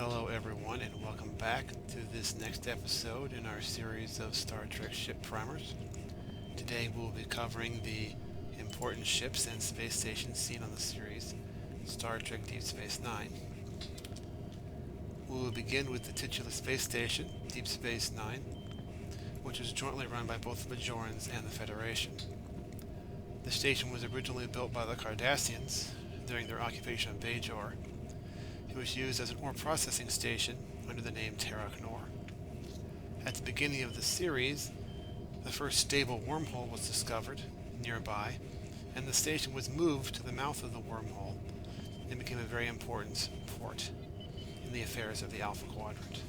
Hello everyone and welcome back to this next episode in our series of Star Trek ship primers. Today we'll be covering the important ships and space stations seen on the series Star Trek Deep Space Nine. We will begin with the titular space station, Deep Space Nine, which was jointly run by both the Bajorans and the Federation. The station was originally built by the Cardassians during their occupation of Bajor. It was used as an ore processing station under the name Terok Nor. At the beginning of the series, the first stable wormhole was discovered nearby, and the station was moved to the mouth of the wormhole and became a very important port in the affairs of the Alpha Quadrant.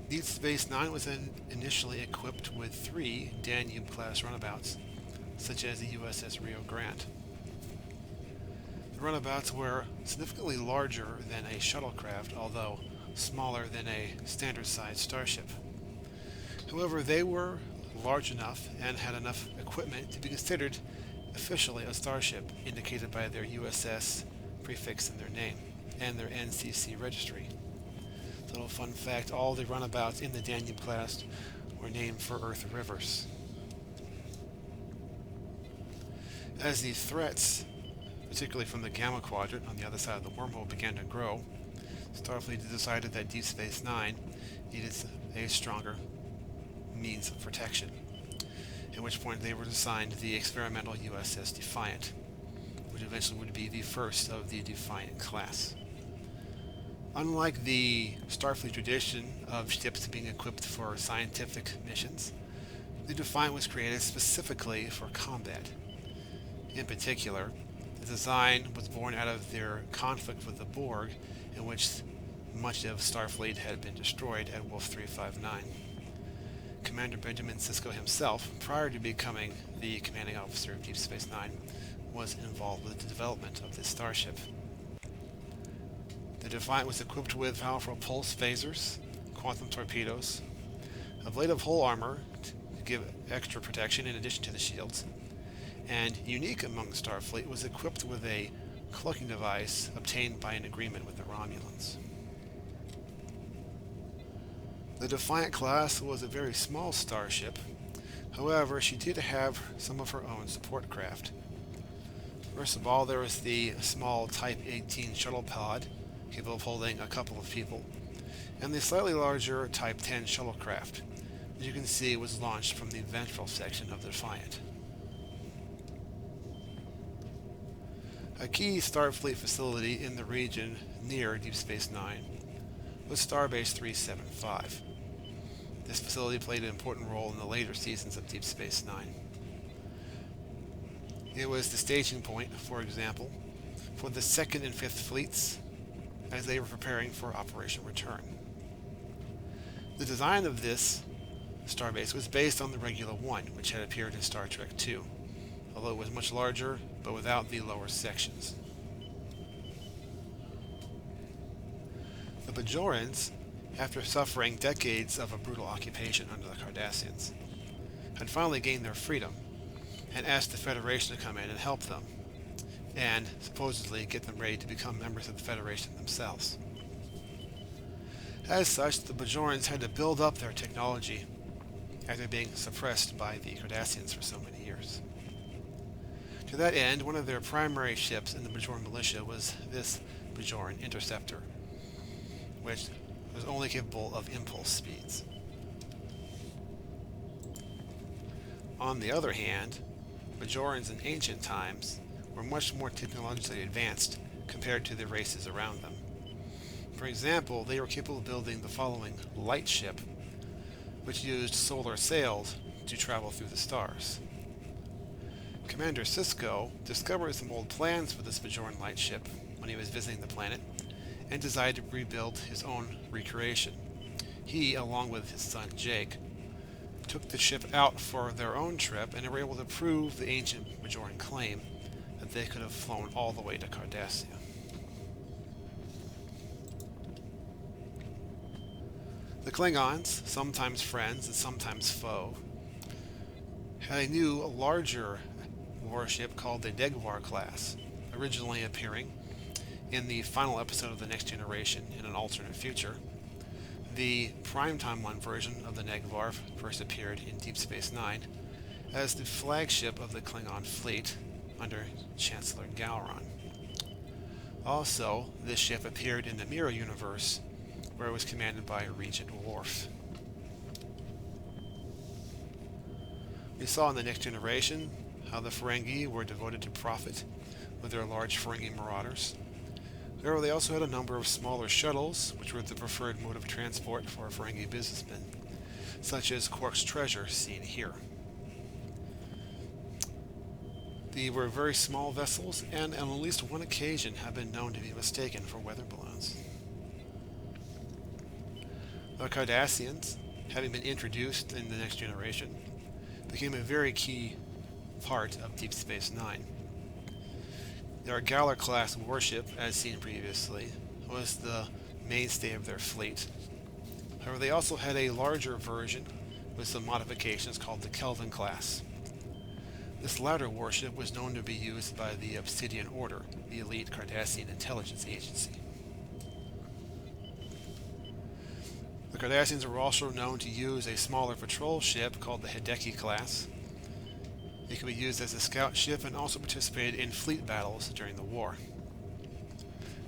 Deep Space Nine was initially equipped with 3 Danube-class runabouts, such as the USS Rio Grande. The runabouts were significantly larger than a shuttlecraft, although smaller than a standard-sized starship. However, they were large enough and had enough equipment to be considered officially a starship, indicated by their USS prefix in their name and their NCC registry. Little fun fact, all the runabouts in the Danube class were named for Earth rivers. As these threats, particularly from the Gamma Quadrant on the other side of the wormhole, began to grow, Starfleet decided that Deep Space Nine needed a stronger means of protection, at which point they were assigned the experimental USS Defiant, which eventually would be the first of the Defiant class. Unlike the Starfleet tradition of ships being equipped for scientific missions, the Defiant was created specifically for combat. In particular, the design was born out of their conflict with the Borg, in which much of Starfleet had been destroyed at Wolf 359. Commander Benjamin Sisko himself, prior to becoming the commanding officer of Deep Space Nine, was involved with the development of this starship. The Defiant was equipped with powerful pulse phasers, quantum torpedoes, ablative hull armor to give extra protection in addition to the shields, and unique among Starfleet, was equipped with a cloaking device obtained by an agreement with the Romulans. The Defiant class was a very small starship. However, she did have some of her own support craft. First of all, there was the small Type 18 shuttle pod, capable of holding a couple of people, and the slightly larger Type 10 shuttlecraft, as you can see was launched from the ventral section of the Defiant. A key Starfleet facility in the region near Deep Space Nine was Starbase 375. This facility played an important role in the later seasons of Deep Space Nine. It was the staging point, for example, for the 2nd and 5th Fleets as they were preparing for Operation Return. The design of this starbase was based on the Regular One, which had appeared in Star Trek II, although it was much larger, but without the lower sections. The Bajorans, after suffering decades of a brutal occupation under the Cardassians, had finally gained their freedom and asked the Federation to come in and help them, and supposedly get them ready to become members of the Federation themselves. As such, the Bajorans had to build up their technology after being suppressed by the Cardassians for so many years. To that end, one of their primary ships in the Bajoran militia was this Bajoran Interceptor, which was only capable of impulse speeds. On the other hand, Bajorans in ancient times were much more technologically advanced compared to the races around them. For example, they were capable of building the following light ship, which used solar sails to travel through the stars. Commander Sisko discovered some old plans for this Bajoran light ship when he was visiting the planet and decided to rebuild his own recreation. He, along with his son Jake, took the ship out for their own trip and were able to prove the ancient Bajoran claim that they could have flown all the way to Cardassia. The Klingons, sometimes friends and sometimes foe, had a new, larger warship called the Degwar class, originally appearing in the final episode of The Next Generation in an alternate future. The Primetime 1 version of the Negvarv first appeared in Deep Space Nine as the flagship of the Klingon fleet under Chancellor Gowron. Also, this ship appeared in the Mirror universe, where it was commanded by Regent Worf. We saw in The Next Generation how the Ferengi were devoted to profit with their large Ferengi marauders. However, they also had a number of smaller shuttles, which were the preferred mode of transport for Ferengi businessmen, such as Quark's treasure, seen here. They were very small vessels, and on at least one occasion have been known to be mistaken for weather balloons. The Cardassians, having been introduced in The Next Generation, became a very key part of Deep Space Nine. Their Galar-class warship, as seen previously, was the mainstay of their fleet. However, they also had a larger version with some modifications called the Kelvin class. This latter warship was known to be used by the Obsidian Order, the elite Cardassian intelligence agency. The Cardassians were also known to use a smaller patrol ship called the Hideki class. It could be used as a scout ship and also participated in fleet battles during the war.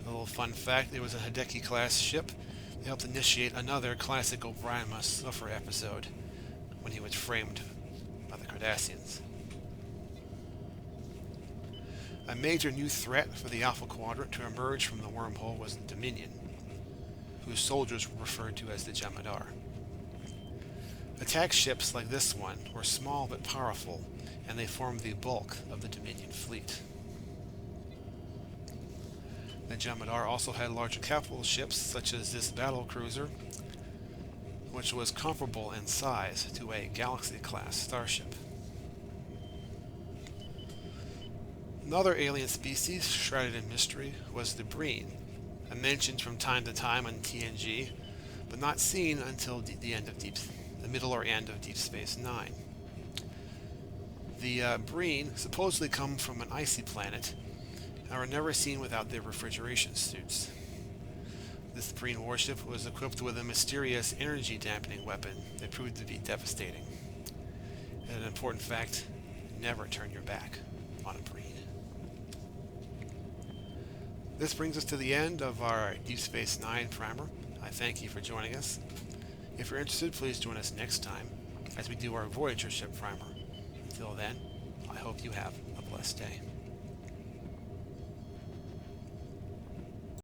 A little fun fact, it was a Hideki class ship that helped initiate another classic O'Brien Must Suffer episode when he was framed by the Cardassians. A major new threat for the Alpha Quadrant to emerge from the wormhole was the Dominion, whose soldiers were referred to as the Jem'Hadar. Attack ships like this one were small but powerful, and they formed the bulk of the Dominion fleet. The Jem'Hadar also had larger capital ships, such as this battle cruiser, which was comparable in size to a Galaxy-class starship. Another alien species shrouded in mystery was the Breen, mentioned from time to time on TNG, but not seen until the middle or end of Deep Space Nine. The Breen supposedly come from an icy planet and were never seen without their refrigeration suits. This Breen warship was equipped with a mysterious energy dampening weapon that proved to be devastating. And an important fact, never turn your back on a Breen. This brings us to the end of our Deep Space Nine primer. I thank you for joining us. If you're interested, please join us next time as we do our Voyager ship primer. Until then, I hope you have a blessed day.